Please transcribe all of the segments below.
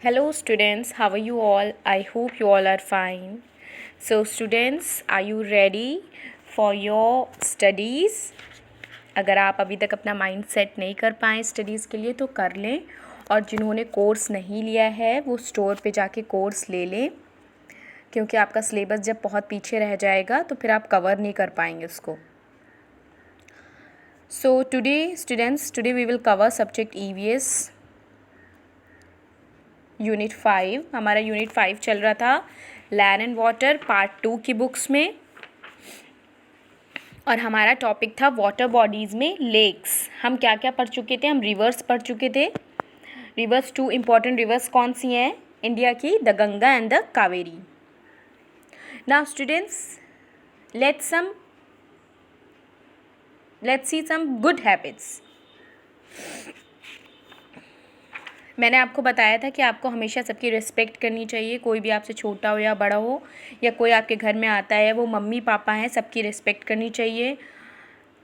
Hello students, how are you all? I hope you all are fine. So students, are you ready for your studies? अगर आप अभी तक अपना mind set नहीं कर पाएँ स्टडीज़ के लिए तो कर लें, और जिन्होंने कोर्स नहीं लिया है वो स्टोर पे जाके कोर्स ले लें, क्योंकि आपका सिलेबस जब बहुत पीछे रह जाएगा तो फिर आप कवर नहीं कर पाएंगे उसको. So today students, today we will cover subject EVS unit 5. हमारा यूनिट 5 चल रहा था लैंड एंड वाटर पार्ट 2 की बुक्स में, और हमारा टॉपिक था वाटर बॉडीज़ में लेक्स. हम क्या क्या पढ़ चुके थे? हम रिवर्स पढ़ चुके थे. रिवर्स 2 इम्पॉर्टेंट रिवर्स कौन सी हैं इंडिया की? The Ganga and the Kaveri. Now students, let's see some good habits. मैंने आपको बताया था कि आपको हमेशा सबकी रिस्पेक्ट करनी चाहिए, कोई भी आपसे छोटा हो या बड़ा हो, या कोई आपके घर में आता है, वो मम्मी पापा हैं, सबकी रिस्पेक्ट करनी चाहिए.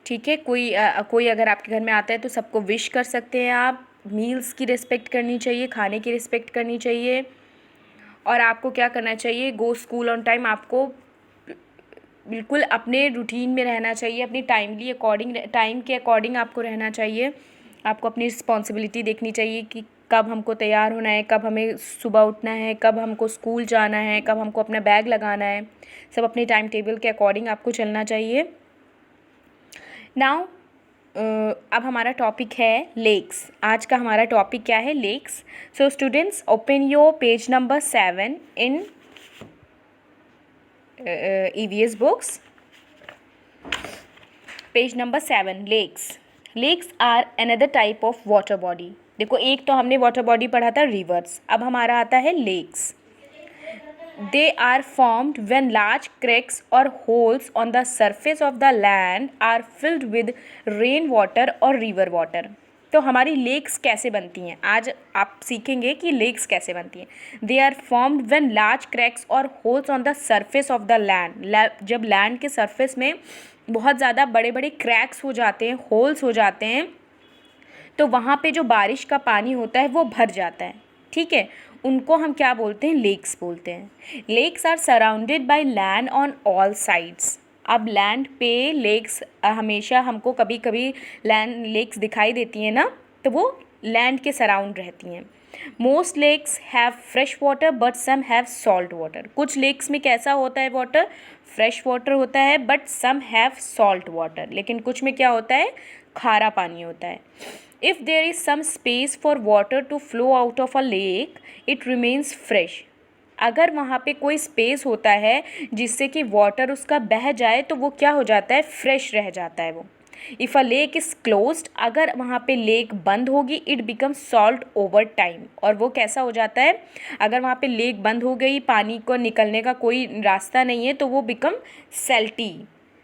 ठीक है, कोई अगर आपके घर में आता है तो सबको विश कर सकते हैं आप. मील्स की रिस्पेक्ट करनी चाहिए, खाने की रिस्पेक्ट करनी चाहिए. और आपको क्या करना चाहिए? गो स्कूल ऑन टाइम. आपको बिल्कुल अपने रूटीन में रहना चाहिए, अपनी टाइम के अकॉर्डिंग आपको रहना चाहिए. आपको अपनी रिस्पॉन्सिबिलिटी देखनी चाहिए कि कब हमको तैयार होना है, कब हमें सुबह उठना है, कब हमको स्कूल जाना है, कब हमको अपना बैग लगाना है. सब अपने टाइम टेबल के अकॉर्डिंग आपको चलना चाहिए. नाउ अब हमारा टॉपिक है लेक्स. आज का हमारा टॉपिक क्या है? Lakes. So students, open your page number 7 in EVS books. Page number 7, lakes. Lakes are another type of water body. देखो, एक तो हमने वाटर बॉडी पढ़ा था रिवर्स, अब हमारा आता है lakes. They are formed when large cracks और holes on the surface of the land are filled with rain water और रिवर वाटर. तो हमारी लेक्स कैसे बनती हैं? आज आप सीखेंगे कि लेक्स कैसे बनती हैं. They are formed when large cracks और holes on the surface of the land. जब लैंड के सरफेस में बहुत ज़्यादा बड़े बड़े क्रैक्स हो जाते हैं, होल्स हो जाते हैं, तो वहाँ पे जो बारिश का पानी होता है वो भर जाता है. ठीक है, उनको हम क्या बोलते हैं? लेक्स बोलते हैं. Lakes are surrounded by land on all sides. अब लैंड पे लेक्स हमेशा हमको कभी कभी लेक्स दिखाई देती हैं ना, तो वो लैंड के सराउंड रहती हैं. Most lakes have fresh water but some have salt water. कुछ लेक्स में कैसा होता है वाटर? फ्रेश वाटर होता है, but some have salt water. लेकिन कुछ में क्या होता है? खारा पानी होता है. If there is some space for water to flow out of a lake, it remains fresh. अगर वहाँ पे कोई स्पेस होता है जिससे कि वाटर उसका बह जाए तो वो क्या हो जाता है? फ्रेश रह जाता है वो. If a lake is closed, अगर वहाँ पे लेक बंद होगी, it becomes salt over time. और वो कैसा हो जाता है? अगर वहाँ पे लेक बंद हो गई, पानी को निकलने का कोई रास्ता नहीं है, तो वो बिकम सैल्टी.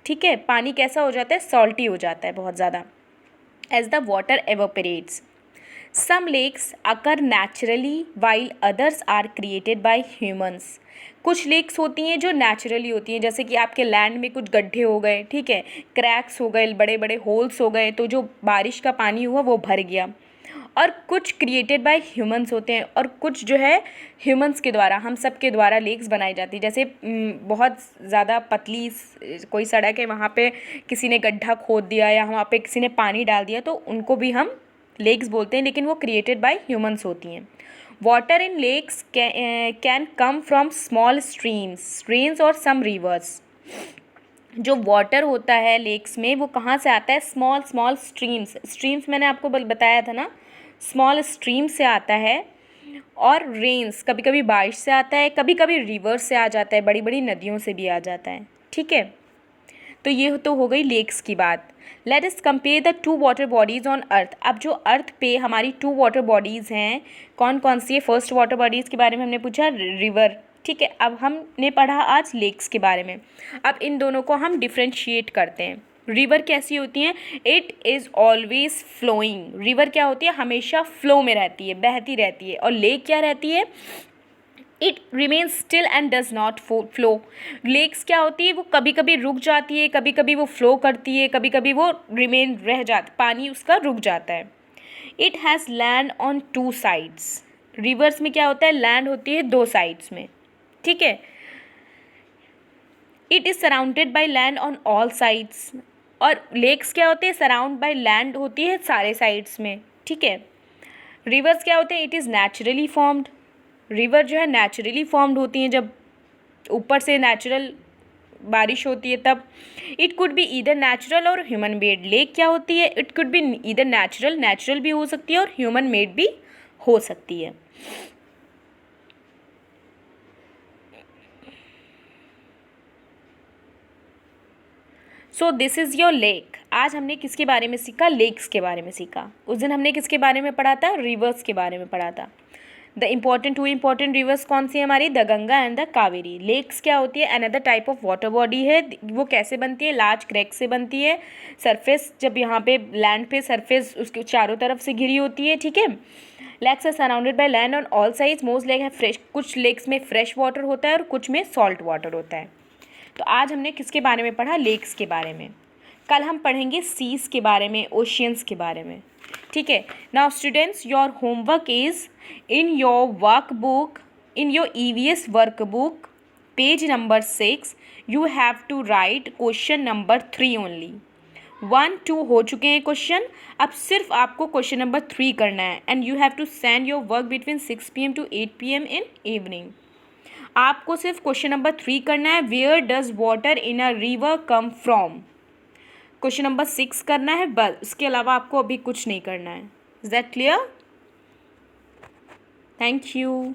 ठीक है, पानी कैसा हो जाता है? सॉल्टी हो जाता है बहुत ज़्यादा. As the water evaporates. Some lakes occur naturally while others are created by humans. कुछ लेक्स होती हैं जो नेचुरली होती हैं, जैसे कि आपके लैंड में कुछ गड्ढे हो गए, ठीक है, क्रैक्स हो गए, बड़े बड़े होल्स हो गए, तो जो बारिश का पानी हुआ वो भर गया. और कुछ क्रिएटेड बाय ह्यूमंस होते हैं, और कुछ जो है ह्यूमंस के द्वारा, हम सब के द्वारा लेक्स बनाई जाती है. जैसे बहुत ज़्यादा पतली कोई सड़क है, वहाँ पे किसी ने गड्ढा खोद दिया या वहाँ पे किसी ने पानी डाल दिया, तो उनको भी हम लेक्स बोलते हैं, लेकिन वो क्रिएटेड बाय ह्यूमंस होती हैं. Water in lakes can come from small streams, rains और सम रिवर्स. जो वाटर होता है लेक्स में वो कहाँ से आता है? स्मॉल स्ट्रीम्स मैंने आपको बताया था ना, स्मॉल स्ट्रीम से आता है. और रेन्स कभी कभी बारिश से आता है, कभी कभी रिवर से आ जाता है, बड़ी बड़ी नदियों से भी आ जाता है. ठीक है, तो ये तो हो गई लेक्स की बात. Let us compare the 2 water bodies on earth. अब जो अर्थ पे हमारी 2 वाटर बॉडीज़ हैं, कौन कौन सी है? फर्स्ट वाटर बॉडीज़ के बारे में हमने पूछा, रिवर. ठीक है, अब हमने पढ़ा आज लेक्स के बारे में. अब इन दोनों को हम डिफ्रेंशिएट करते हैं. रिवर कैसी होती हैं? It is always flowing. River क्या होती है? हमेशा फ्लो में रहती है, बहती रहती है. और लेक क्या रहती है? It remains still and does not flow. Lakes क्या होती है? वो कभी कभी रुक जाती है, कभी कभी वो फ्लो करती है, कभी कभी वो रह जाती, पानी उसका रुक जाता है. It has land on 2 sides. Reverse में क्या होता है, लैंड होती है दो साइड्स में, ठीक है। It is surrounded by land on all sides, और लेक्स क्या होते हैं, सराउंड बाय लैंड होती है सारे साइड्स में, ठीक है। रिवर्स क्या होते हैं, it is naturally formed, river जो है नेचुरली फॉर्म्ड होती हैं, जब ऊपर से नेचुरल बारिश होती है तब। It could be either natural और ह्यूमन मेड, लेक क्या होती है, it could be either natural भी हो सकती है और ह्यूमन मेड भी हो सकती है। So this is your lake. आज हमने किसके बारे में सीखा, लेक्स के बारे में सीखा। उस दिन हमने किसके बारे में पढ़ा था, रिवर्स के बारे में पढ़ा था। टू इम्पॉर्टेंट रिवर्स कौन सी है हमारी, the Ganga and the Kaveri. Lakes क्या होती है, another type of water body है। वो कैसे बनती है, लार्ज क्रैक से बनती है। सरफेस, जब यहाँ पे लैंड पे सरफेस उसके चारों तरफ से घिरी होती है, ठीक है। Lakes are surrounded by land on all sides. Most lake है फ्रेश, कुछ लेक्स में फ्रेश वाटर होता है और कुछ में सॉल्ट वाटर होता है। तो आज हमने किसके बारे में पढ़ा, लेक्स के बारे में। कल हम पढ़ेंगे सीज के बारे में, ओशियंस के बारे में, ठीक है। Now students, your homework is in your workbook, in your EVS workbook, page number 6, you have to write question number 3 only. 1, 2 हो चुके हैं क्वेश्चन, अब सिर्फ आपको क्वेश्चन नंबर 3 करना है। And you have to send your work between 6 PM to 8 PM in evening. आपको सिर्फ क्वेश्चन नंबर 3 करना है, where does water in a river come from. Question number 6 करना है बस, उसके अलावा आपको अभी कुछ नहीं करना है। Is that clear? Thank you.